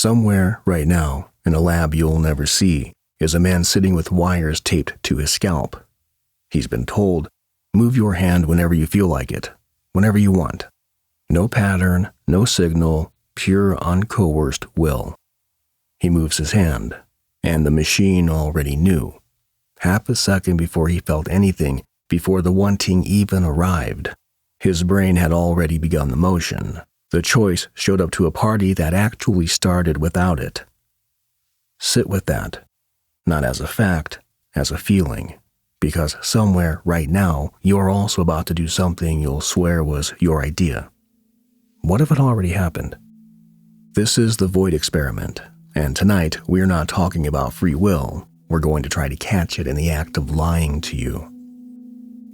Somewhere right now, in a lab you'll never see, is a man sitting with wires taped to his scalp. He's been told, move your hand whenever you feel like it, whenever you want. No pattern, no signal, pure uncoerced will. He moves his hand, and the machine already knew. Half a second before he felt anything, before the wanting even arrived, his brain had already begun the motion. The choice showed up to a party that actually started without it. Sit with that, not as a fact, as a feeling, because somewhere right now you're also about to do something you'll swear was your idea. What if it already happened? This is the Void Experiment, and tonight we're not talking about free will. We're going to try to catch it in the act of lying to you.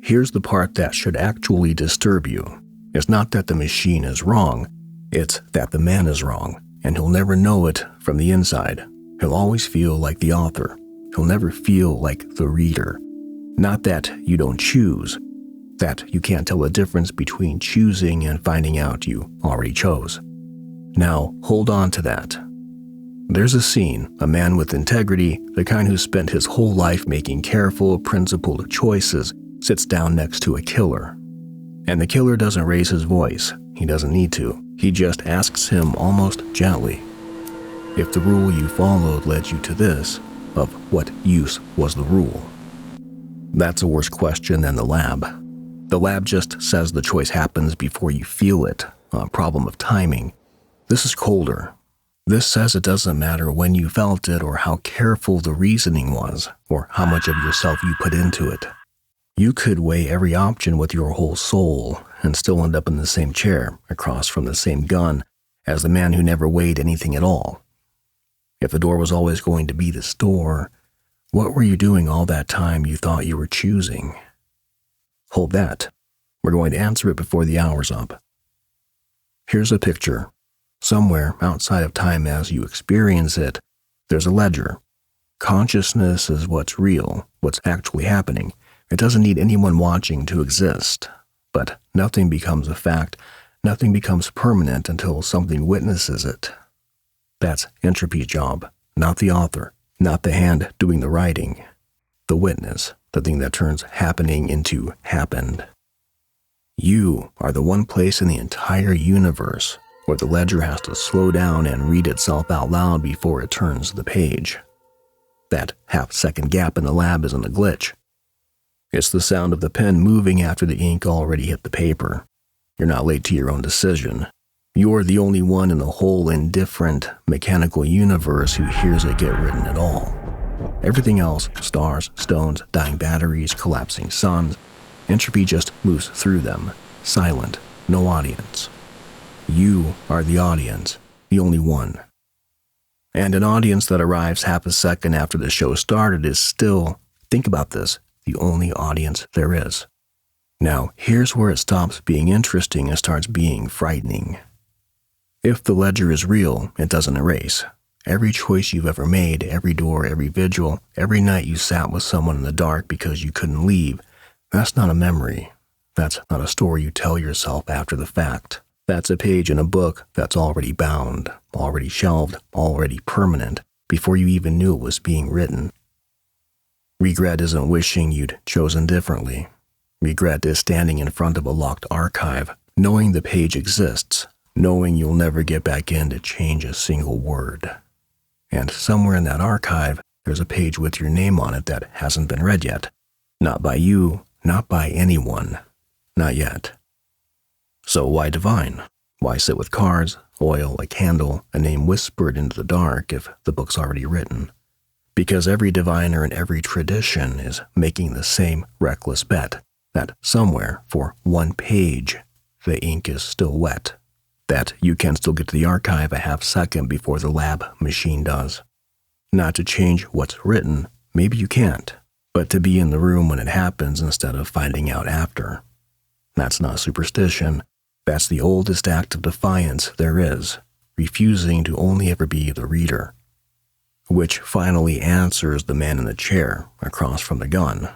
Here's the part that should actually disturb you. It's not that the machine is wrong, it's that the man is wrong, and he'll never know it from the inside. He'll always feel like the author. He'll never feel like the reader. Not that you don't choose, that you can't tell the difference between choosing and finding out you already chose. Now, hold on to that. There's a scene, a man with integrity, the kind who spent his whole life making careful, principled choices, sits down next to a killer. And the killer doesn't raise his voice. He doesn't need to. He just asks him almost gently, if the rule you followed led you to this, of what use was the rule? That's a worse question than the lab. The lab just says the choice happens before you feel it, a problem of timing. This is colder. This says it doesn't matter when you felt it or how careful the reasoning was, or how much of yourself you put into it. You could weigh every option with your whole soul and still end up in the same chair, across from the same gun, as the man who never weighed anything at all. If the door was always going to be this door, what were you doing all that time you thought you were choosing? Hold that. We're going to answer it before the hour's up. Here's a picture. Somewhere outside of time as you experience it, there's a ledger. Consciousness is what's real, what's actually happening. It doesn't need anyone watching to exist. But nothing becomes a fact, nothing becomes permanent until something witnesses it. That's Entropy's job, not the author, not the hand doing the writing. The witness, the thing that turns happening into happened. You are the one place in the entire universe where the ledger has to slow down and read itself out loud before it turns the page. That half-second gap in the lab isn't a glitch. It's the sound of the pen moving after the ink already hit the paper. You're not late to your own decision. You're the only one in the whole indifferent, mechanical universe who hears it get written at all. Everything else, stars, stones, dying batteries, collapsing suns, entropy just moves through them, silent, no audience. You are the audience, the only one. And an audience that arrives half a second after the show started is still, think about this, the only audience there is. Now, here's where it stops being interesting and starts being frightening. If the ledger is real, it doesn't erase. Every choice you've ever made, every door, every vigil, every night you sat with someone in the dark because you couldn't leave, that's not a memory. That's not a story you tell yourself after the fact. That's a page in a book that's already bound, already shelved, already permanent, before you even knew it was being written. Regret isn't wishing you'd chosen differently. Regret is standing in front of a locked archive, knowing the page exists, knowing you'll never get back in to change a single word. And somewhere in that archive, there's a page with your name on it that hasn't been read yet. Not by you, not by anyone. Not yet. So why divine? Why sit with cards, oil, a candle, a name whispered into the dark if the book's already written? Because every diviner in every tradition is making the same reckless bet that somewhere, for one page, the ink is still wet. That you can still get to the archive a half second before the lab machine does. Not to change what's written, maybe you can't, but to be in the room when it happens instead of finding out after. That's not superstition. That's the oldest act of defiance there is, refusing to only ever be the reader. Which finally answers the man in the chair across from the gun.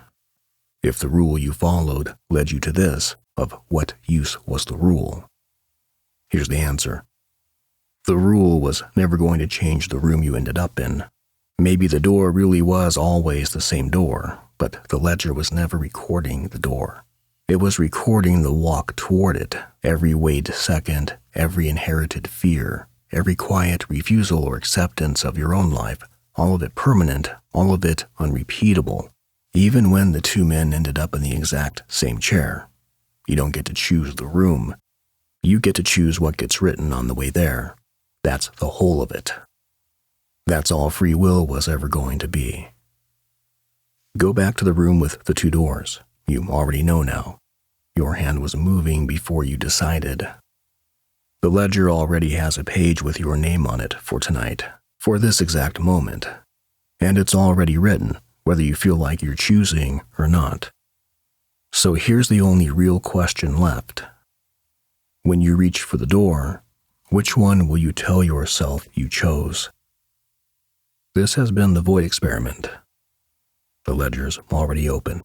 If the rule you followed led you to this, of what use was the rule? Here's the answer. The rule was never going to change the room you ended up in. Maybe the door really was always the same door, but the ledger was never recording the door. It was recording the walk toward it, every weighed second, every inherited fear, every quiet refusal or acceptance of your own life, all of it permanent, all of it unrepeatable. Even when the two men ended up in the exact same chair, you don't get to choose the room. You get to choose what gets written on the way there. That's the whole of it. That's all free will was ever going to be. Go back to the room with the two doors. You already know now. Your hand was moving before you decided. The ledger already has a page with your name on it for tonight, for this exact moment. And it's already written, whether you feel like you're choosing or not. So here's the only real question left. When you reach for the door, which one will you tell yourself you chose? This has been the Void Experiment. The ledger's already open.